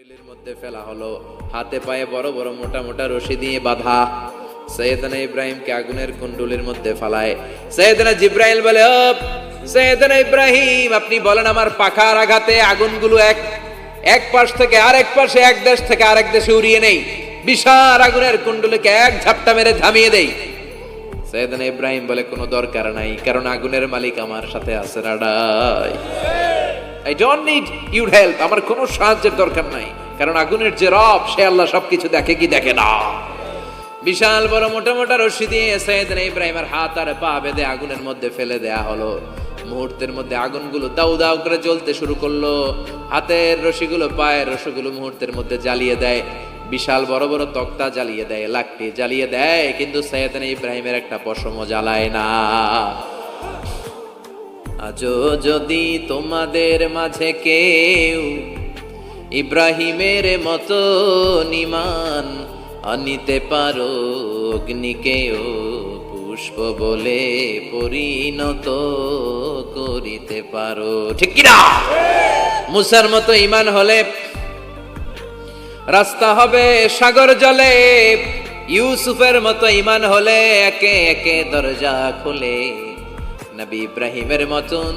কুণ্ডলীর মধ্যে ফেলা হলো, হাতে পায়ে বড় বড় মোটা মোটা রশি দিয়ে বাঁধা। সৈয়দনা ইব্রাহিমকে আগুনের কুণ্ডলীর মধ্যে ফালায়। সৈয়দনা জিব্রাইল বলে, ও সৈয়দনা ইব্রাহিম, আপনি বলেন আমার পাখার আঘাতে আগুনগুলো এক পাশ থেকে আরেক পাশে, এক দেশ থেকে আরেক দেশে উড়িয়ে নেই, বিশাল আগুনের কুণ্ডলীকে এক ঝাপটা মেরে থামিয়ে দেই। সৈয়দনা ইব্রাহিম বলে, কোনো দরকার নাই, কারণ আগুনের মালিক আমার সাথে আছে। রাডাই, I don't need your help, আমার কোনো সাহায্যের দরকার নাই, কারণ আগুনের যে রব সে আল্লাহ সবকিছু দেখে কি দেখে না। বিশাল বড় মোটা মোটা রশি দিয়ে সৈয়দনা ইব্রাহিমের হাত আর পা বেঁধে আগুনের মধ্যে ফেলে দেয়া হলো। মুহূর্তের মধ্যে আগুনগুলো দাউ দাউ করে জ্বলতে শুরু করলো। হাতের রশিগুলো পায়ের রশিগুলো মুহূর্তের মধ্যে জ্বালিয়ে দেয়। বিশাল বড় বড় তক্তা জ্বালিয়ে দেয়, লাকড়ি জ্বালিয়ে দেয়, কিন্তু সৈয়দনা ইব্রাহিমের একটা পশমও জ্বালায় না। আজও যদি তোমাদের মাঝে কেউ ইব্রাহিমের মতো ঈমান আনিতে পারো, অগ্নিকেও পুষ্প বলে পরিণত করিতে পারো, ঠিক কিনা? মুসার মতো ঈমান হলে রাস্তা হবে সাগর জলে, ইউসুফের মতো ঈমান হলে একে একে দরজা খুলে। নবী ইব্রাহিমের মতন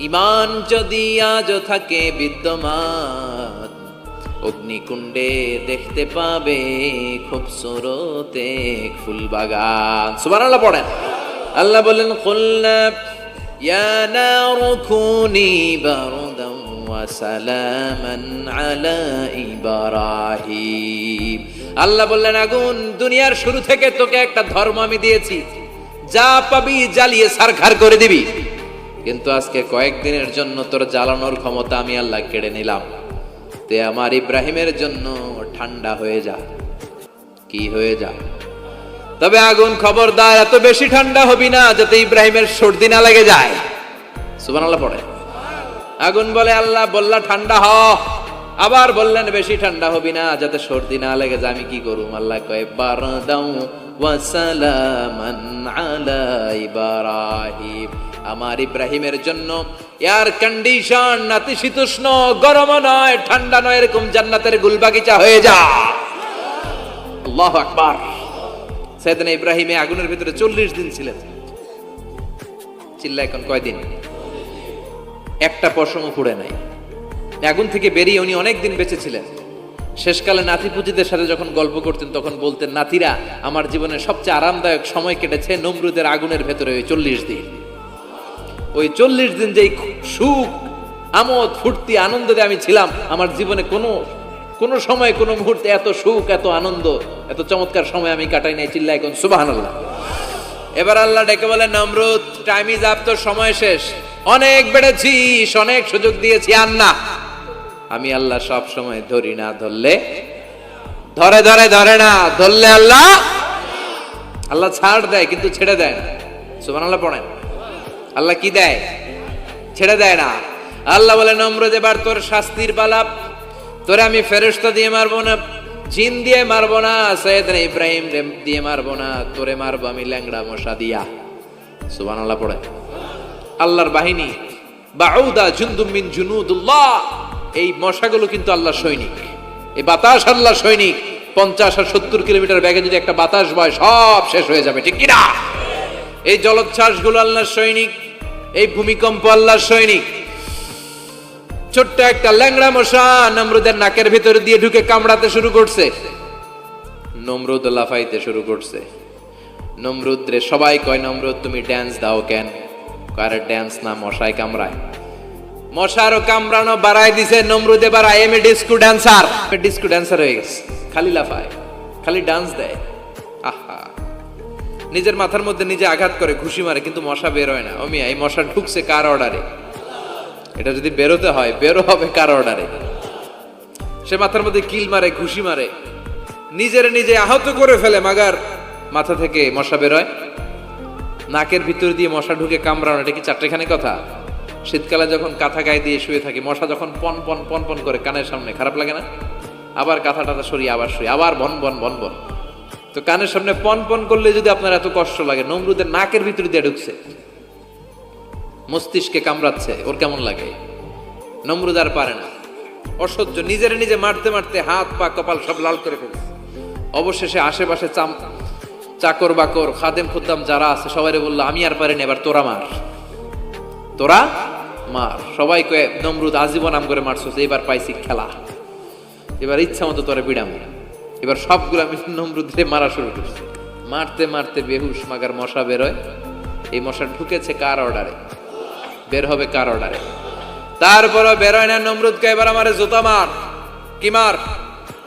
ঈমান যদি আজও থাকে বিদ্যমান, অগ্নিকুণ্ডে দেখতে পাবে খুবসুরত এক ফুল বাগান। সুবহানাল্লাহ পড়েন। আল্লাহ বলেন, কুলনা ইয়া নারু কুনি বারদান ওয়া সালামান আলা ইব্রাহিম। আল্লাহ বললেন, আগুন, দুনিয়ার শুরু থেকে তোকে একটা ধর্ম আমি দিয়েছি, যা পাবি জ্বালিয়ে ছারখার করে দিবি, কিন্তু আজকে কয়েকদিনের জন্য তোর জ্বালানোর ক্ষমতা আমি আল্লাহ কেড়ে নিলাম। তে আমার ইব্রাহিমের জন্য ঠান্ডা হয়ে যা। কি হয়ে যা? তবে আগুন খবরদার এত বেশি ঠান্ডা হবি না যাতে ইব্রাহিমের সর্দি না লেগে যায়। সুবহানাল্লাহ পড়ে। আগুন বলে, আল্লাহ বললা ঠান্ডা হ, আবার বললেন বেশি ঠান্ডা হবি না যাতে সর্দি না লেগে যায়। আমি কি করুম? আল্লাহ কয়, বারদাউ ওয়া সালামান আলা ইব্রাহিম। আমার ইব্রাহিমের জন্য এয়ার কন্ডিশন, নাতিশীতোষ্ণ, গরম নয়, ঠান্ডা নয়, এরকম জান্নাতের গুলবাগিচা হয়ে যা। আল্লাহু আকবার। সাইয়েদনা ইব্রাহিম আগুনের ভিতরে 40 দিন ছিলেন। চিল্লা এখন কয়দিন? একটা পশমও পুড়ে নাই। আগুন থেকে বেরিয়ে উনি অনেক দিন বেঁচে ছিলেন। শেষকালে নাতিপুতিদের সাথে যখন গল্প করতেন তখন বলতেন, নাতিরা, আমার জীবনের সবচেয়ে আরামদায়ক সময় কেটেছে নমরুদের আগুনের ভেতরে ওই 40 দিন। ওই 40 দিন যেই সুখ, আমোদ, ফুর্তি, আনন্দে আমি ছিলাম, আমার জীবনে কোনো সময়, কোনো মুহূর্তে এত সুখ, এত আনন্দ, এত চমৎকার সময় আমি কাটাই নাই। চিল্লা এখন সুবহানাল্লাহ। এবার আল্লাহ ডেকে বলে, নমরুদ, টাইম ইজ আপ, তোর সময় শেষ, অনেক বেড়েছিস, অনেক সুযোগ দিয়েছি, আর না। আমি আল্লাহ সব সময় ধরি না, ধরলে ধরে না, ধরলে আল্লাহ ছাড় দেয় কিন্তু ছেড়ে দেয় না। সুবহানাল্লাহ পড়েন। আল্লাহ কি দেয়? ছেড়ে দেয় না। আল্লাহ বলে, নমরুদ, এবার তোর শাস্তির পালা। তোরে আমি ফেরেশতা দিয়ে মারবো না, জিন দিয়ে মারবো না, সাইয়েদনা ইব্রাহিম দিয়ে মারবো না, তোরে মারবো আমি ল্যাংড়া মশা দিয়া। সুবহানাল্লাহ পড়েন। আল্লাহর বাহিনী, বাউদা জুনদুম মিন জুনুদুল্লাহ, এই মশাগুলো কিন্তু আল্লাহর সৈনিক। এই বাতাস আল্লাহর সৈনিক। 50 আর 70 কিলোমিটার বেগে যদি একটা বাতাস বয়, সব শেষ হয়ে যাবে, ঠিক কিনা? এই জলোচ্ছ্বাসগুলো আল্লাহর সৈনিক। এই ভূমিকম্প আল্লাহর সৈনিক। ছোট্ট একটা ল্যাংড়া মশা নমরুদের নাকের ভিতরে দিয়ে ঢুকে কামড়াতে শুরু করছে। নমরুদ লাফাইতে শুরু করছে। নমরুদ রে সবাই কয়, নমরুদ তুমি ড্যান্স দাও কেন? কারে ড্যান্স না, মশায় কামড়ায়। মশারও কামড়ানো বাড়াই দিছে। নমরুদ এবার I M A disco dancer, disco dancer হয়ে গেছে। খালি লাফায়, খালি ডান্স দেয়। আহা, নিজের মাথার মধ্যে নিজে আঘাত করে, ঘুষি মারে, কিন্তু মশা বের হয় না। ও মিয়া, এই মশা ঢুকছে কার অর্ডারে? এটা যদি বেরোতে হয়, বেরো হবে কার অর্ডারে? সে মাথার মধ্যে কিল মারে, ঘুষি মারে, নিজের নিজে আহত করে ফেলে, মাগার মাথা থেকে মশা বের হয়। নাকের ভিতর দিয়ে মশা ঢুকে কামড়ানো, এটা কি চারটেখানি কথা? শীতকালে যখন কাঁথা গায়ে দিয়ে শুয়ে থাকি, মশা যখন পন পন পন পন করে কানের সামনে, খারাপ লাগে না? আবার কাঁথা টাথা সরিয়ে আবার শুয়ে, আবার বন বন বন বন। তো কানের সামনে পন পন করলে যদি আপনার এত কষ্ট লাগে, নমরুদের নাকের ভিতর দিয়ে ঢুকছে, মস্তিষ্কে কামড়াচ্ছে, ওর কেমন লাগে? নমরুদ আর পারে না। অসহ্য, নিজের নিজে মারতে মারতে হাত পা কপাল সব লাল করে ফেলছে। অবশেষে আশেপাশে চাকর বাকর খাদেম খুদ্দাম যারা আছে সবাই বললো, আমি আর পারিনি, এবার তোরা মার, তোরা মার। সবাই কয়ে, নমরুদ আজীবন নাম করে মারছিস, এবার পাইছি খেলা, এবার ইচ্ছা মতো তোরা বিড়াম। এবার সবগুলো আমি নমরুদে মারা শুরু করছি। মারতে মারতে বেহুশ মাগার মশা বেরোয়। এই মশা ঢুকেছে কার অর্ডারে, বের হবে কার অর্ডারে। তারপরও বেরোয় না। নমরুদকে এবার আমারে জুতা মার। কি মার?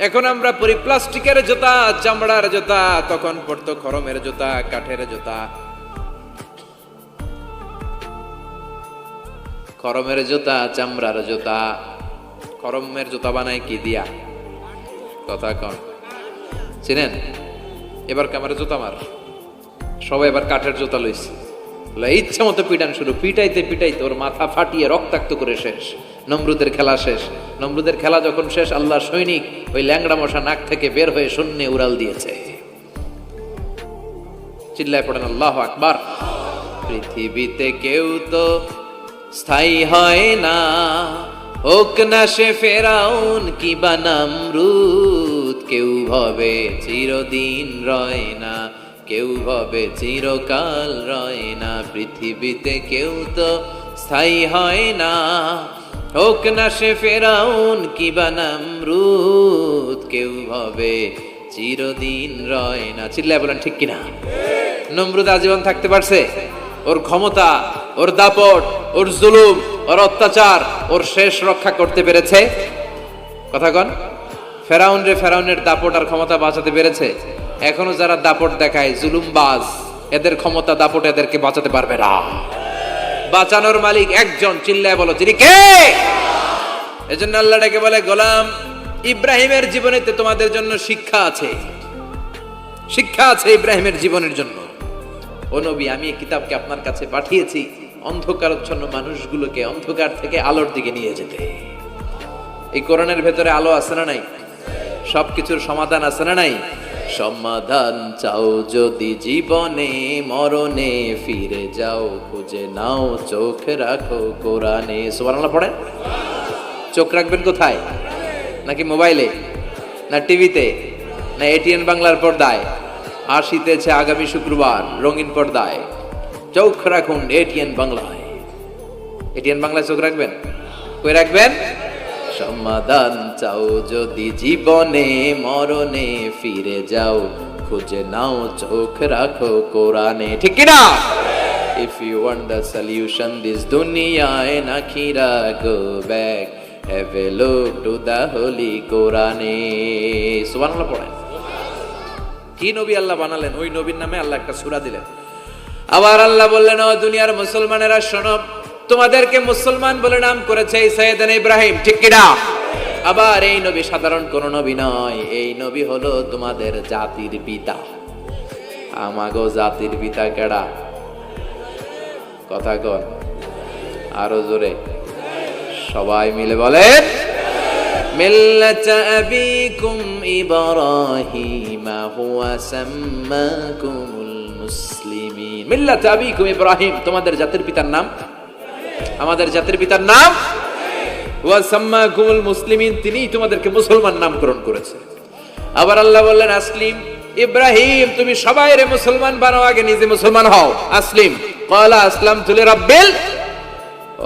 এখন আমরা পরি প্লাস্টিকের জুতা, চামড়ার জুতা, তখন পড়তো খরমের জুতা, কাঠের জুতা। খরমের জুতা, চামড়ার জুতা। খরমের জুতা বানায় কি দিয়া? কথা কন, চিনেন? এবার ক্যামেরা জুতা মার। সবাই এবার কাঠের জুতা লইছে, ইচ্ছা মতো পিটান শুরু। পিটাইতে পিটাইতে ওর মাথা ফাটিয়ে রক্তাক্ত করে শেষ। নমরুদের খেলা শেষ। নমরুদের খেলা যখন শেষ, আল্লাহর সৈনিক ওই ল্যাংড়া মশা নাক থেকে বের হয়ে শূন্যে উড়াল দিয়েছে। চিল্লায় পড়েন আল্লাহু আকবার। পৃথিবীতে কেউ তো স্থায়ী হয় না, হোক না সে ফেরাউন কিবা নমরুদ। কেউ ভাবে চিরদিন রয় না, কেউ ভাবে চিরকাল রয় না। পৃথিবীতে কেউ তো স্থায়ী হয় না, হোক না সে ফেরাউন কিবা নমরুদ। কেউ ভাবে চিরদিন রয় না। চিল্লায় বলেন ঠিক কিনা? নমরুদ আজীবন থাকতে পারছে? ওর ক্ষমতা, ওর দাপট, ওর জুলুম, ওর অত্যাচার, ওর শেষ রক্ষা করতে পেরেছে? কথা কন। ফেরাউনের দাপট আর ক্ষমতা বাঁচাতে পেরেছে? এখনো যারা দাপট দেখায়, জুলুমবাজ, এদের ক্ষমতা দাপট এদেরকে বাঁচাতে পারবে না। বাঁচানোর মালিক একজন, চিল্লায় বলো যিনি কে? এজন্য আল্লাহ ডেকে বলে, গোলাম ইব্রাহিমের জীবনেতে তোমাদের জন্য শিক্ষা আছে, শিক্ষা আছে ইব্রাহিমের জীবনের জন্য। ও নবী, আমি এই কিতাবকে আপনার কাছে পাঠিয়েছি অন্ধকারাচ্ছন্ন মানুষগুলোকে অন্ধকার থেকে আলোর দিকে নিয়ে যেতে। এই কোরআনের ভেতরে আলো আছে না নাই? সবকিছুর সমাধান আছে না নাই? সমাধান চাও যদি জীবনে, মরণে ফিরে যাও, খুঁজে নাও, চোখ রাখো কোরআনে। সুবহানাল্লাহ পড়েন। চোখ রাখবেন কোথায়? নাকি মোবাইলে, না টিভিতে, না এটিএন বাংলার পর্দায়? আসিতেছে আগামী শুক্রবার রঙিন পর্দায়, চোখ রাখুন এটিএন বাংলায়। এটিএন বাংলায় চোখ রাখবেন। কই রাখবেন? সমাধান চাও যদি জীবনে, মরণে ফিরে যাও, খুঁজে নাও, চোখ রাখো কোরআনে। ঠিক কিনা? If you want the solution this dunya and akhirah, go back, have a look to the holy Quran. সুবহানাল্লাহ পড়েন। কি নবী আল্লাহ বানালেন, ওই নবীর নামে আল্লাহ একটা সূরা দিলেন। আবার আল্লাহ বললেন, ও দুনিয়ার মুসলমানেরা শোনো, তোমাদেরকে মুসলমান বলে নাম করেছে সাইয়েদনা ইব্রাহিম। ঠিক কিনা? আবার এই নবী সাধারণ কোন নবী নয়, এই নবী হলো তোমাদের জাতির পিতা। আমাগো জাতির পিতা কেডা? কথা কর আরো জোরে, সবাই মিলে বলেন, মিল্লাত আবিকুম ইব্রাহিম হুয়া সাম্মাকুমুল মুসলিমিন। মিল্লাত আবিকুম ইব্রাহিম, তোমাদের জাতির পিতার নাম, আমাদের জাতির পিতার নাম ওয়া সাম্মাকুমুল মুসলিমিন, তিনিই তোমাদেরকে মুসলমান নামকরণ করেছে। আবার আল্লাহ বললেন, আসলিম ইব্রাহিম, তুমি সবাইরে মুসলমান বানাও, আগে নিজে মুসলমান হও। আসলিম ক্বালা আসলামতু লিরাব্বিল,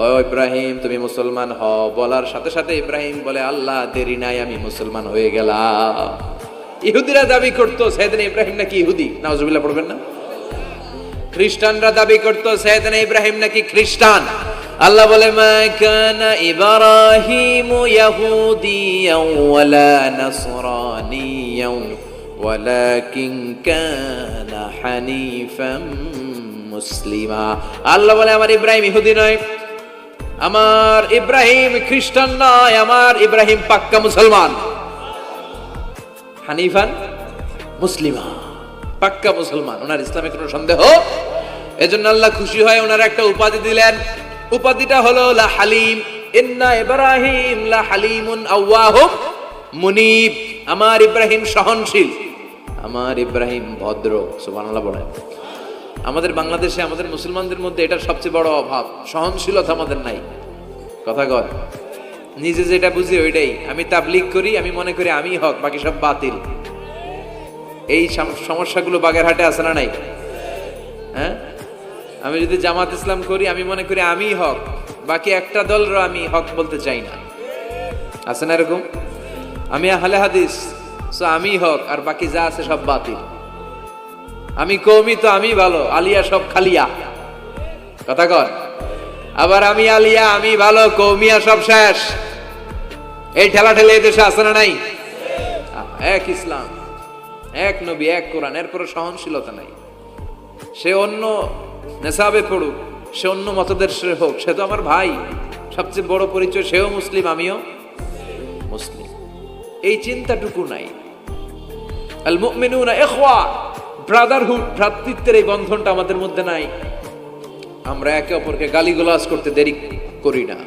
ও ইব্রাহিম তুমি মুসলমান হও। বলার সাথে সাথে ইব্রাহিম বলে, আল্লাহ দেরি নাই, আমি মুসলমান হয়ে গেলাম। ইহুদিরা দাবি করতো সাইয়েদনা ইব্রাহিম নাকি ইহুদি, নাউজুবিল্লাহ পড়বেন না? খ্রিস্টানরা দাবি করতো সাইয়েদনা ইব্রাহিম নাকি খ্রিস্টান। আল্লাহ বলে, মা কানা ইব্রাহিমু ইয়াহুদিয়াও ওয়ালা নাসরানিয়াও ওয়ালাকিন কানা হানিফাম মুসলিমা। আল্লাহ বলে, আমার ইব্রাহিম ইহুদি নয়, আমার ইব্রাহিম খ্রিস্টান নয়, আমার ইব্রাহিম পাক্কা মুসলমান। হানিফান মুসলিমা, পাক্কা মুসলমান, ওনার ইসলামে কোনো সন্দেহ। এজন্য আল্লাহ খুশি হয় ওনার একটা উপাধি দিলেন। উপাধিটা হলো লা হালিম। ইন্না ইব্রাহিম লা হালিমুন আওয়াহুম মুনিব। আমার ইব্রাহিম সহনশীল, আমার ইব্রাহিম ভদ্র। সুবহানাল্লাহ বলেন। আমাদের বাংলাদেশে, আমাদের মুসলমানদের মধ্যে এটার সবচেয়ে বড় অভাব, সহনশীলতা আমাদের নাই। কথা কয়, নিজে যেটা বুঝি ওইটাই। আমি তাবলীগ করি, আমি মনে করি আমি হক, বাকি সব বাতিল। এই সমস্যাগুলো বাগেরহাটে আছে না নাই? হ্যাঁ, আমি যদি জামাত ইসলাম করি, আমি মনে করি আমি হক, বাকি একটা দলরও আমি হক বলতে চাই না। আছে না এরকম? আমি আহলে হাদিস, সো আমি হক, আর বাকি যা আছে সব বাতিল। আমি কওমি, তো আমি ভালো, আলিয়া সব খালিয়া। কথা কর। আবার আমি আলিয়া, আমি ভালো, কওমিয়া সব শেষ। এই ঠেলা ঠেলে এই দেশে আছে না নাই? এক ইসলাম, এক নবী, এক কোরআন, এরপরে সহনশীলতা নাই। সে অন্য নেশাবে পড়ুক, সে অন্য মতদর্শে হোক, সে তো আমার ভাই। সবচেয়ে বড় পরিচয়, সেও মুসলিম, আমিও মুসলিম। এই চিন্তাটুকু নাই। আল মুমিনুনা ইখওয়া, ব্রাদারহুড, ভ্রাতৃত্বের এই বন্ধনটা আমাদের মধ্যে নাই। আমরা একে অপরকে গালিগালাজ করতে দেরি করি না,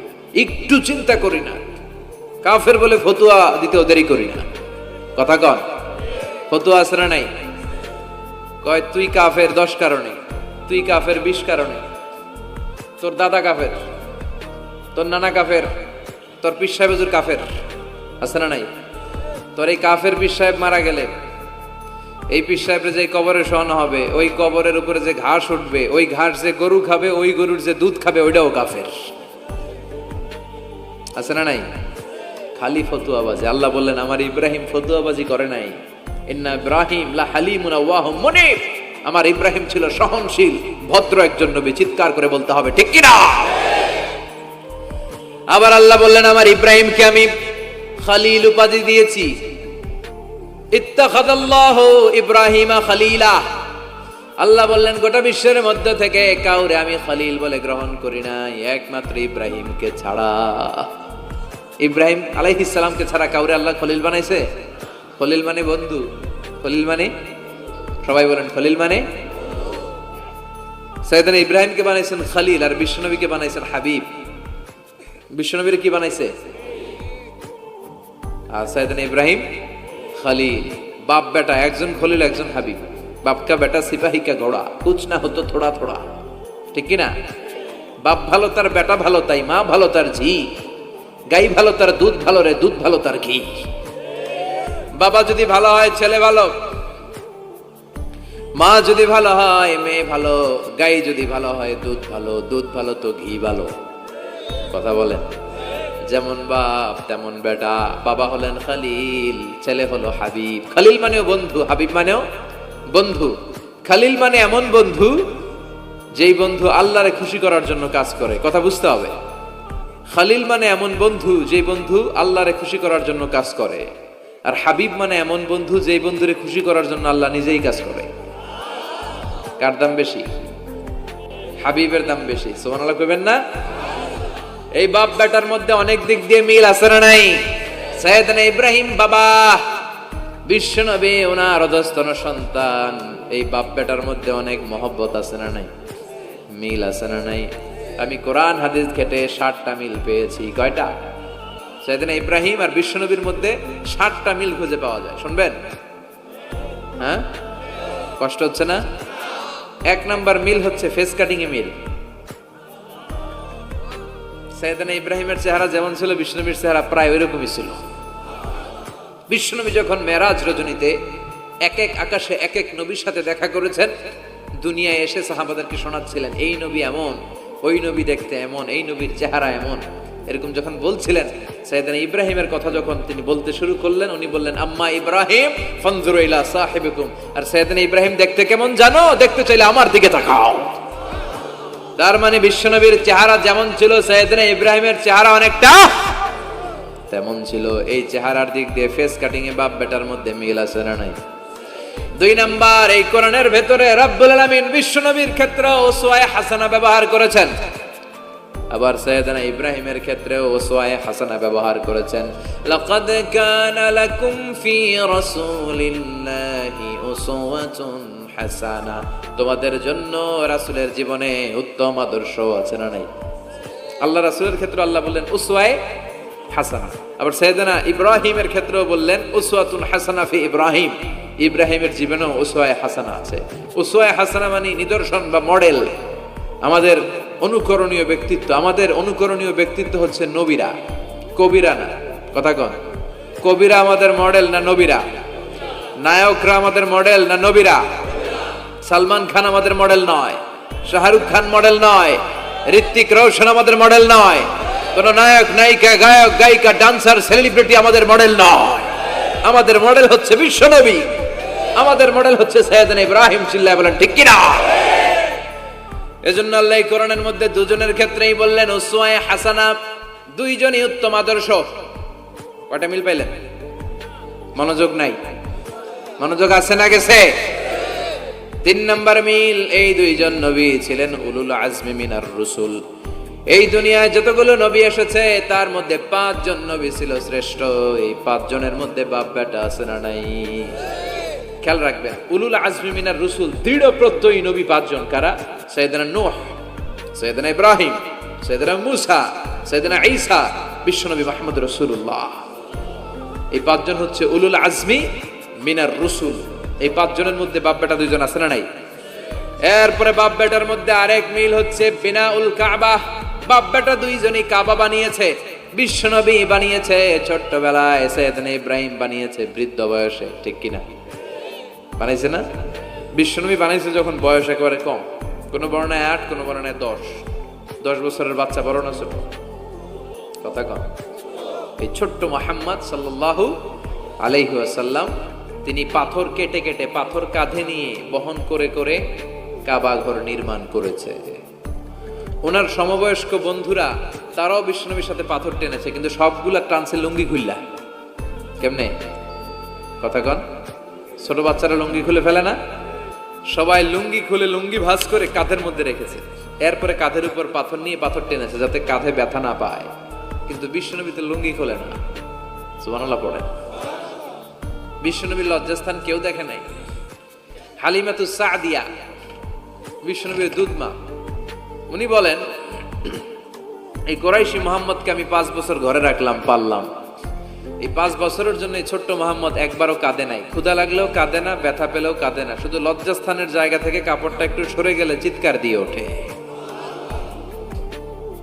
একটু চিন্তা করি না। কাফের বলে ফতুয়া দিতেও দেরি করি না। কথা কন, ফতুয়া আছে না নাই? কয় তুই কাফের 10 কারণে, তুই কাফের 20 কারণে, তোর দাদা কাফের, তোর নানা কাফের, তোর পীর সাহেব হুজুর কাফের। আছে না নাই? তোর এই কাফের পীর সাহেব মারা গেলে, এই পীর সাহেবের যে কবরে শোয়ানো হবে, ওই কবরের উপরে যে ঘাস উঠবে, ওই ঘাস যে গরু খাবে, ওই গরুর যে দুধ খাবে, ওইটাও কাফের। আছে না নাই? খালি ফতুয়াবাজি। আল্লাহ বললেন আমার ইব্রাহিম ফতুয়াবাজি করে নাই। ইন্না ইব্রাহিম লা হালিমুন আওয়াহুম মুনিব, আমার ইব্রাহিম ছিল সহনশীল, ভদ্র একজন নবী। চিৎকার করে বলতে হবে ঠিক কি না? আবার আল্লাহ বললেন আমার ইব্রাহিমকে আমি খলিল উপাধি দিয়েছি। ইত্তাখাযাল্লাহু ইব্রাহিমা খলিলা। আল্লাহ বললেন গোটা বিশ্বের মধ্য থেকে কাউরে আমি খলিল বলে গ্রহণ করি নাই, একমাত্র ইব্রাহিমকে ছাড়া। ইব্রাহিম আলাইহিস সালামকে ছাড়া কাউরে আল্লাহ খলিল বানাইছে? খলিল মানে বন্ধু। খলিল মানে, সবাই বলেন খলিল মানে। সাইয়েদনা ইব্রাহিমকে বানাইছেন খলিল, আর বিশ্বনবীকে বানাইছেন হাবিব। বিশ্বনবীর কি বানাইছে? আর সাইয়েদনা ইব্রাহিম খলিল। বাপ বেটা, একজন খলিল একজন হাবিব। বাপ কা বেটা সিপাহী কা ঘোড়া, কুছ না হতো থোড়া থোড়া। ঠিক কি না? বাপ ভালো তার বেটা ভালো, তাই মা ভালো তার ঝি। গাই ভালো তার দুধ ভালো রে, দুধ ভালো তার ঘি। বাবা যদি ভালো হয় ছেলে ভালো, মা যদি ভালো হয় মেয়ে ভালো, গাই যদি ভালো হয় দুধ ভালো, দুধ ভালো তো ঘি ভালো। কথা বলেন। যেমন বাপ তেমন বেটা। বাবা হলেন খলিল, ছেলে হলো হাবিব। খলিল মানেও বন্ধু, হাবিব মানেও বন্ধু। খলিল মানে এমন বন্ধু যেই বন্ধু আল্লাহরে খুশি করার জন্য কাজ করে। কথা বুঝতে হবে। খলিল মানে এমন বন্ধু যেই বন্ধু আল্লাহরে খুশি করার জন্য কাজ করে। আর হাবিব মানে এমন বন্ধু যেই বন্ধুরে খুশি করার জন্য আল্লাহ নিজেই কাজ করে। কার দাম বেশি? হাবিবের দাম বেশি। সুবহানাল্লাহ কইবেন না? এই বাপ বেটার মধ্যে অনেক দিক দিয়ে মিল আছে না নাই? সাইয়েদনা ইব্রাহিম বাবা, বিশ্বনবী ওনার অধস্তন সন্তান। এই বাপ বেটার মধ্যে অনেক মহব্বত আছে না নাই? মিল আছে না নাই? আমি কোরআন হাদিস ঘেটে 60টা মিল পেয়েছি। কয়টা? সাইয়েদনা ইব্রাহিম আর বিশ্বনবীর মধ্যে 60টা মিল খুঁজে পাওয়া যায়। শুনবেন? হ্যাঁ, কষ্ট হচ্ছে না? 1 নাম্বার মিল হচ্ছে ফেস কাটিং এ মিল। সাইয়েদনা ইব্রাহিমের চেহারা যেমন ছিল, বিশ্বনবীর চেহারা প্রায় ওইরকমই ছিল। বিশ্বনবী যখন মেরাজ রজনীতে এক এক আকাশে এক এক নবীর সাথে দেখা করেছেন, দুনিয়ায় এসে সাহাবাদেরকে শোনাচ্ছিলেন এই নবী এমন, ওই নবী দেখতে এমন, এই নবীর চেহারা এমন। এরকম যখন বলছিলেন, সাইয়েদনা ইব্রাহিমের কথা যখন তিনি বলতে শুরু করলেন, উনি বললেন আম্মা ইব্রাহিম ফানজুরু ইলা সাহিবিকুম। আর সাইয়েদনা ইব্রাহিম দেখতে কেমন জানো? দেখতে চাইলে আমার দিকে তাকাও। তার মানে বিশ্বনবীর চেহারা যেমন ছিল, সাইয়েদনা ইব্রাহিমের চেহারা অনেকটা তেমন ছিল। এই চেহারার দিক দিয়ে ফেস কাটিং এ বাপ বেটার মধ্যে মিল আছে না নাই? 2 নাম্বার, এই কোরআনের ভেতরে রব্বুল আলামিন বিশ্বনবীর ক্ষেত্রে উসওয়ায়ে হাসানা ব্যবহার করেছেন। আবার সাইয়েদনা ইব্রাহিমের ক্ষেত্রেও উসওয়ায়ে হাসানা ব্যবহার করেছেন। লাকাদ কানা লাকুম ফি রাসূলিল্লাহি উসওয়াতুন হাসানা। তোমাদের জন্য রাসূলের জীবনে উত্তম আদর্শ আছে না নাই? আল্লাহ রাসূলের ক্ষেত্রে আল্লাহ বললেন উসওয়ায়ে হাসানা। আবার সাইয়েদনা ইব্রাহিমের ক্ষেত্রেও বললেন উসওয়াতুন হাসানা ফি ইব্রাহিম। ইব্রাহিমের জীবনেও উসওয়ায়ে হাসানা আছে। উসওয়ায়ে হাসানা মানে নিদর্শন বা মডেল, আমাদের অনুকরণীয় ব্যক্তিত্ব। আমাদের অনুকরণীয় ব্যক্তিত্ব হচ্ছে নবীরা। কবিরা না, কথা কন। কবিরা আমাদের মডেল না নবীরা? নায়করা আমাদের মডেল না নবীরা? সালমান খান আমাদের মডেল নয়, শাহরুখ খান মডেল নয়, ঋত্বিক রোশন আমাদের মডেল নয়, কোন নায়ক নায়িকা গায়ক গায়িকা ডান্সার সেলিব্রিটি আমাদের মডেল নয়। আমাদের মডেল হচ্ছে বিশ্বনবী, আমাদের মডেল হচ্ছে সাইয়েদনা ইব্রাহিম। চিল্লায় বলেন ঠিক কিনা? এজন্য আল্লাহ কোরআনের মধ্যে দুজনের ক্ষেত্রেই বললেন উসওয়ায়ে হাসানা, দুইজনই উত্তম আদর্শ। কয়টা মিল পাইলেন? মনোযোগ নাই? মনোযোগ আছে না গেছে? 3 নাম্বার মিল, এই দুইজন নবী ছিলেন উলুল আজমি মিনার রুসুল। এই দুনিয়ায় যতগুলো নবী এসেছে তার মধ্যে 5 জন নবী ছিল শ্রেষ্ঠ। এই 5 জনের মধ্যে বাপ বেটা আছে না নাই? খেয়াল রাখবেন, উলুল আজমি মিনার রুসুল দৃঢ় প্রত্যয়ী নবী 5 জন। কারা? সাইয়েদনা নূহ, সাইয়েদনা ইব্রাহিম, সাইয়েদনা মূসা, সাইয়েদনা ঈসা, বিশ্বনবী মুহাম্মদ রাসূলুল্লাহ। এই 5 জন হচ্ছে উলুল আজমি মিনার রুসুল। এই 5 জনের মধ্যে বাপ বেটা 2 জন আছে না নাই? এরপরে বাপ বেটার মধ্যে আরেক মিল হচ্ছে বিনাউল কাবা। বাপ বেটা 2 জনই কাবা বানিয়েছে। বিশ্বনবী বানিয়েছে ছোট্টবেলায়, সাইয়েদনা ইব্রাহিম বানিয়েছে বৃদ্ধ বয়সে। ঠিক কিনা? বানাইছে না? বিশ্বনবী বানাইছে যখন বয়স একেবারে কম। কোন বর্ণায় 8, কোন বর্ণায় 10 বছরের বাচ্চা বড় না ছোট? কথা কম। এই ছোট্ট মুহাম্মদ সাল্লাল্লাহু আলাইহি ওয়াসাল্লাম তিনি পাথর কেটে কেটে, পাথর কাঁধে নিয়ে বহন করে করে কাবা ঘর নির্মাণ করেছে। ওনার সমবয়স্ক বন্ধুরা তারাও বিশ্বনবীর সাথে পাথর টেনেছে, কিন্তু সবগুলা টানছে লুঙ্গি খুললা। কেমনে? কথা কন। ছোট বাচ্চারা লুঙ্গি খুলে ফেলে না? সবাই লুঙ্গি খুলে লুঙ্গি ভাঁজ করে কাঁধের মধ্যে রেখেছে। এরপরে কাঁধের উপর পাথর নিয়ে পাথর টেনেছে যাতে কাঁধে ব্যথা না পায়। কিন্তু বিশ্বনবী তো লুঙ্গি খোলে না। সুবহানাল্লাহ পড়ে। বিশ্বনবীর লজ্জাস্থান কেউ দেখে নাই। হালিমাতুস সাদিয়া, বিশ্বনবীর দুধমা, উনি বলেন এই কুরাইশি মুহাম্মদকে আমি 5 বছর ঘরে রাখলাম, পাললাম। এই 5 বছরের জন্য এই ছোট্ট মুহাম্মদ একবারও কাঁদে নাই। ক্ষুধা লাগলেও কাঁদে না, ব্যথা পেলেও কাঁদে না। শুধু লজ্জাস্থানের জায়গা থেকে কাপড়টা একটু সরে গেলে চিৎকার দিয়ে ওঠে।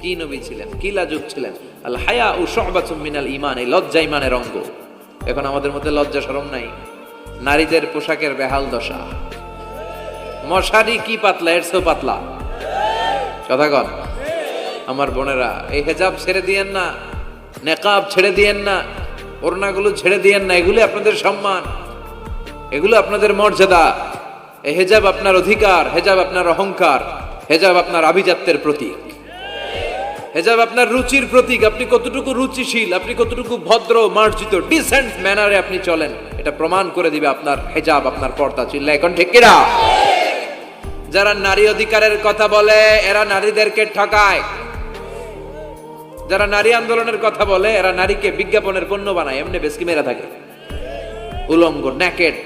কি নবী ছিলেন, কি লাজুক ছিলেন। আল হায়া ও শুবাতুম মিনাল ঈমান, এই লজ্জা ঈমানের অঙ্গ। এখন আমাদের মধ্যে লজ্জা শরম নাই। নারীদের পোশাকের বেহাল দশা। মশারি কি পাতলা, এর চেয়েও পাতলা। কথা কন। আমার বোনেরা, এই হেজাব ছেড়ে দিয়েন না, নেকাব ছেড়ে দিয়েন না, ওড়নাগুলো ছেড়ে দিয়েন না। এগুলো আপনাদের সম্মান, এগুলো আপনাদের মর্যাদা। এই হেজাব আপনার অধিকার, হেজাব আপনার অহংকার, হেজাব আপনার আভিজাত্যের প্রতীক, হেজাব আপনার রুচির প্রতীক। আপনি কতটুকু রুচিশীল, আপনি কতটুকু ভদ্র মার্জিত ডিসেন্ট ম্যানারে আপনি চলেন, এটা প্রমাণ করে দিবে আপনার হেজাব, আপনার পর্দা। চিল্লা এখন ঠিক কিনা? যারা নারী অধিকারের কথা বলে এরা নারীদেরকে ঠকায়। যারা নারী আন্দোলনের কথা বলে এরা নারীকে বিজ্ঞাপনের পণ্য বানায়, এমনি বেশকি মেরা থাকে। উলঙ্গ, নেকেড,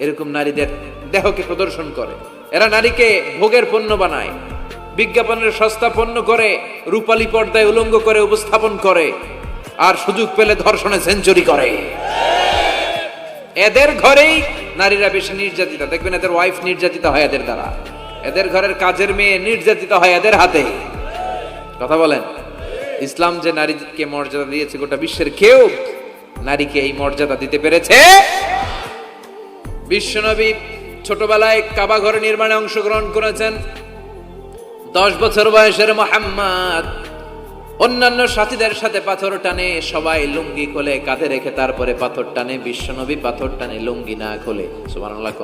এরকম নারীদের দেহকে প্রদর্শন করে। এরা নারীকে ভোগের পণ্য বানায়, বিজ্ঞাপনের সস্তা পণ্য করে, রূপালী পর্দায় উলঙ্গ করে উপস্থাপন করে, আর সুযোগ পেলে ধর্ষণে সেঞ্চুরি করে। এদের ঘরেই নারীরা বেশি নির্যাতিত। দেখবেন এদের ওয়াইফ নির্যাতিত হয় এদের দ্বারা, এদের ঘরের কাজের মেয়ে নির্যাতিত হয় এদের হাতে। কথা বলেন। ইসলাম যে নারীকে মর্যাদা দিয়েছে, গোটা বিশ্বের কেউ নারীকে এই মর্যাদা দিতে পেরেছে? বিশ্বনবী ছোটবেলায় কাবা ঘর নির্মাণে অংশগ্রহণ করেছেন। 10 বছর বয়সের মুহাম্মদ অন্যান্য সাথীদের সাথে পাথর টানে, সবাই লুঙ্গি খোলে কাঁধে রেখে, তারপরে পাথর টানে। বিশ্বনবী পাথর টানে লুঙ্গি না খোলে। সুবহানাল্লাহ।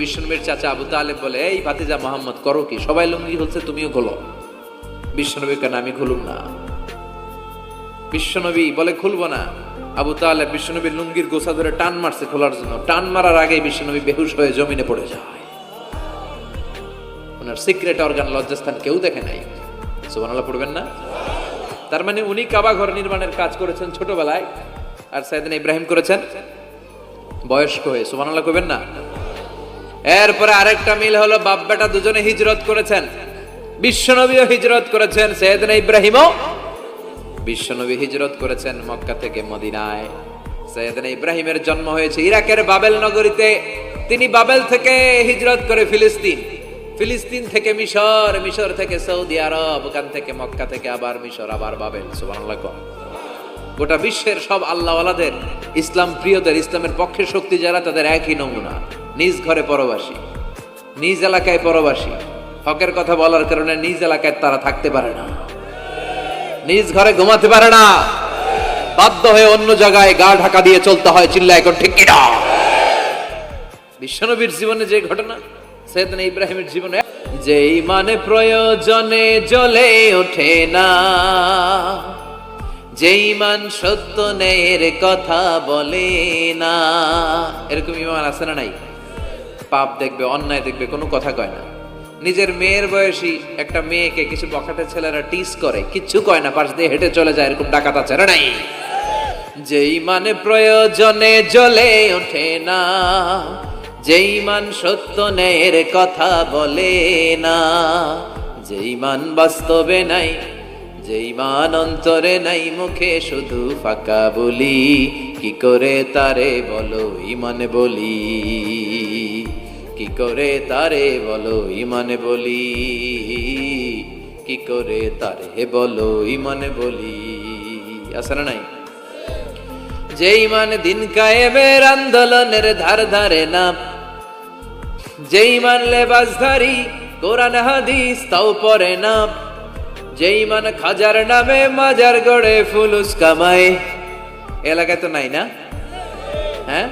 বিশ্বনবীর চাচা আবু তালেব বলে, এই ভাতিজা মুহাম্মদ করো কি? সবাই লুঙ্গি খুলছে, তুমিও খোলো। বিশ্বনবী কেন? আমি খুলুম না। বিশ্বনবী বলে খুলবো না। আবু তালেব বিশ্বনবীর লুঙ্গির গোছা ধরে টান মারছে খোলার জন্য। টান মারার আগে বিশ্বনবী বেহুশ হয়ে জমিনে পড়ে যায়। ওনার সিক্রেট অর্গান, লজ্জাস্থান কেউ দেখে নাই। সুবহানাল্লাহ পড়বেন না? তার মানে উনি কাবা ঘর নির্মাণের কাজ করেছেন ছোটবেলায়, আর সাইয়েদনা ইব্রাহিম করেছেন বয়স্ক হয়ে। সুবহানাল্লাহ কইবেন না? এরপরে আরেকটা মিল হলো বাপ বেটা দুজনে হিজরত করেছেন। বিশ্বনবীও হিজরত করেছেন, সাইয়েদনা ইব্রাহিমও। বিশ্বনবী হিজরত করেছেন মক্কা থেকে মদিনায়। সাইয়েদনা ইব্রাহিমের জন্ম হয়েছে ইরাকের বাবেল নগরীতে। তিনি বাবেল থেকে হিজরত করে ফিলিস্তিন, ফিলিস্তিন থেকে মিশর, মিশর থেকে সৌদি আরব, ওখান থেকে মক্কা থেকে আবার মিশর, আবার বাবেল। সুবহানাল্লাহ। গোটা বিশ্বের সব আল্লাহওয়ালাদের, ইসলাম প্রিয়দের, ইসলামের পক্ষে শক্তি যারা, তাদের একই নমুনা। নিজ ঘরে পরবাসী, নিজ এলাকায় পরবাসী। হকের কথা বলার কারণে নিজ এলাকায় তারা থাকতে পারে না, নিজ ঘরে ঘুমাতে পারে না, বাধ্য হয়ে অন্য জায়গায় গা ঢাকা দিয়ে চলতে হয়। চিল্লা এখন ঠিক কিনা? বিশ্বনবীর জীবনে যে ঘটনা, সাইয়েদনা ইব্রাহিমের জীবনে, যেই মানে প্রয়োজনে জ্বলে ওঠে না, যেই মান সত্য ন্যায়ের কথা বলে না, এরকম ইমান আছে না নাই? পাপ দেখবে, অন্যায় দেখবে, কোনো কথা কয় না। নিজের মেয়ের বয়সী একটা মেয়েকে কিছু বখাটে ছেলেরা টিস করে, কিচ্ছু কয় না, পাশ দিয়ে হেঁটে চলে যায়, এরকম ডাকাত আছে না নাই? যেই মানে প্রয়োজনে জ্বলে ওঠে না, যেই মান সত্য ন্যায়ের কথা বলে না, যেই মান বাস্তবে নাই, যেই মান অন্তরে নাই, মুখে শুধু ফাঁকা বলি, কি করে তারে বলো ইমানে বলি, কি করে তারে বলো ইমানে বলি, কি করে তারে বলো ইমানে বলি। আছে না নাই? যেই মানে দিন কায়েমের আন্দোলনের ধার ধারে না, যেই মান লেবাসধারী কোরআন হাদিস তাও পড়ে না, যেই মান খাজার নামে মাজার গড়ে ফুলুস কামায়, এলাকায় তো নাই না? হ্যাঁ,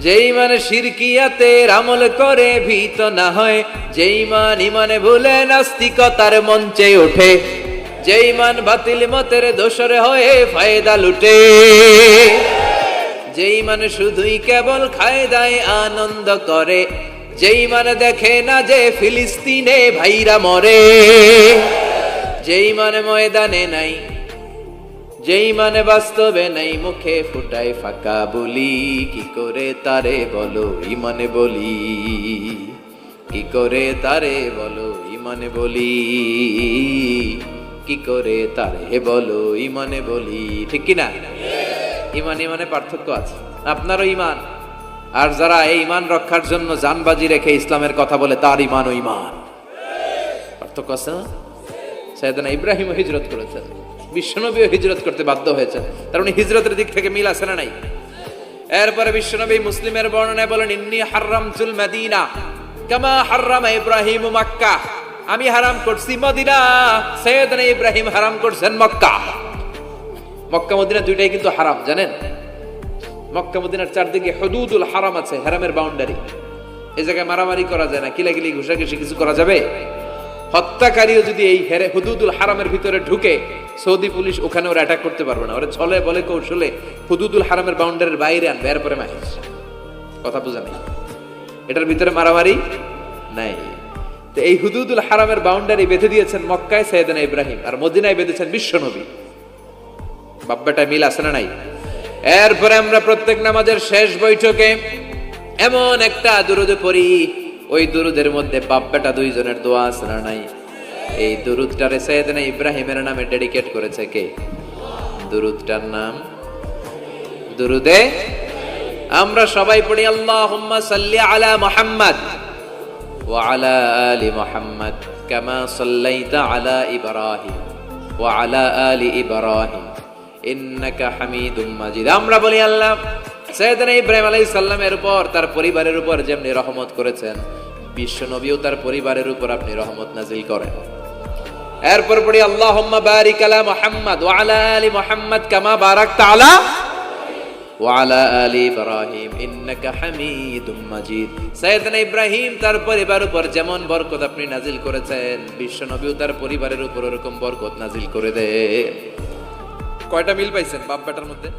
যেই মানে শিরকিয়াতের আমল করে ভীত না হয়, যেই মান ইমানে ভুলে নাস্তিকতার মঞ্চে ওঠে, যেই মান বাতিল মতের দোষরে হয়ে ফায়দা লুটে, যেই মানে শুধুই কেবল খায় দায় আনন্দ করে, যেই মানে দেখে না যে ফিলিস্তিনে ভাইরা মরে, যেই মানে ময়দানে নাই, যেই মানে বাস্তবে নাই, মুখে ফুটায় ফাঁকা বলি, কি করে তারে বলো ইমানে বলি, কি করে তারে বলো ইমানে বলি, কি করে তারে বলো ইমানে বলি। ঠিক কিনা? ইমান ইমানে পার্থক্য আছে। আপনারও ইমান, আর যারা এই ইমান রক্ষার জন্য জানবাজি রেখে ইসলামের কথা বলে, তার ইমান ও ইমান পার্থক্য আছে না? সাইয়েদনা ইব্রাহিম হিজরত করেছেন, বিশ্বনবীও হিজরত করতে বাধ্য হয়েছেন, তার মানে হিজরতের দিক থেকে মিল আছে না নাই? এরপরে বিশ্বনবী মুসলিমের বর্ণনায় বলেন, ইন্নী হারামতুল মদিনা কামা হারামা ইব্রাহিম মক্কা, আমি হারাম করছি মদিনা, সাইয়েদনা ইব্রাহিম হারাম করছেন মক্কা। মক্কা মদিনা দুইটাই কিন্তু হারাম, জানেন? মক্কা মদিনার চারদিকে হুদুদুল হারাম আছে, হারামের বাউন্ডারি। এই জায়গায় মারামারি করা যায় না, কিলাকিলি ঘুষাঘুষি কিছু করা যাবে? হত্যাকারীও যদি এই হুদুদুল হারামের ভিতরে ঢুকে, সৌদি পুলিশ ওখানে ওরা অ্যাটাক করতে পারবে না, ওরা ছলে বলে কৌশলে হুদুদুল হারামের বাউন্ডারির বাইরে আনবে, এরপরে মাহির। কথা বুঝা নেই? এটার ভিতরে মারামারি নাই। তো এই হুদুদুল হারামের বাউন্ডারি বেঁধে দিয়েছেন মক্কায় সাইয়েদনা ইব্রাহিম, আর মদিনায় বেঁধেছেন বিশ্বনবী। বাব্বাটা মিল আছে না নাই? এরপরে আমরা প্রত্যেক নামাজের শেষ বৈঠকে এমন একটা দুরুদ পড়ি, ওই দুরুদের মধ্যে বাব্বাটা দুইজনের দোয়া আছে না নাই? এই দুরুদটারে সাইয়েদনা ইব্রাহিমের নামে ডেডিকেট করেছে কে? দুরুদটার নাম দুরুদে আমরা সবাই পড়ি, আল্লাহুম্মা সাল্লি আলা মুহাম্মাদ ওয়া আলা আলি মুহাম্মাদ কামা সাল্লাইতা আলা ইব্রাহিম ওয়া আলা আলি ইব্রাহিম ইন্নাকা হামিদুম মাজিদ। আমরা বলি, আল্লাহ সাইয়েদনা ইব্রাহিম আলাইহিস সালামের উপর, তার পরিবারের উপর যেমনি রহমত করেছেন, বিশ্ব নবীও তার পরিবারের উপর আপনি রহমত নাজিল করেন। এরপর পড়ি, আল্লাহুম্মা বারিক আলা মুহাম্মাদ ওয়া আলা আলি মুহাম্মাদ কামা বারাকতা আলা ওয়া আলা আলি ইব্রাহিম ইন্নাকা হামিদুম মাজিদ। সাইয়েদনা ইব্রাহিম তার পরিবারের উপর যেমন বরকত আপনি নাজিল করেছেন, বিশ্ব নবীও তার পরিবারের উপর এরকম বরকত নাজিল করে দেন। কয়টা মিল পাইছেন বাপ বেটার মধ্যে?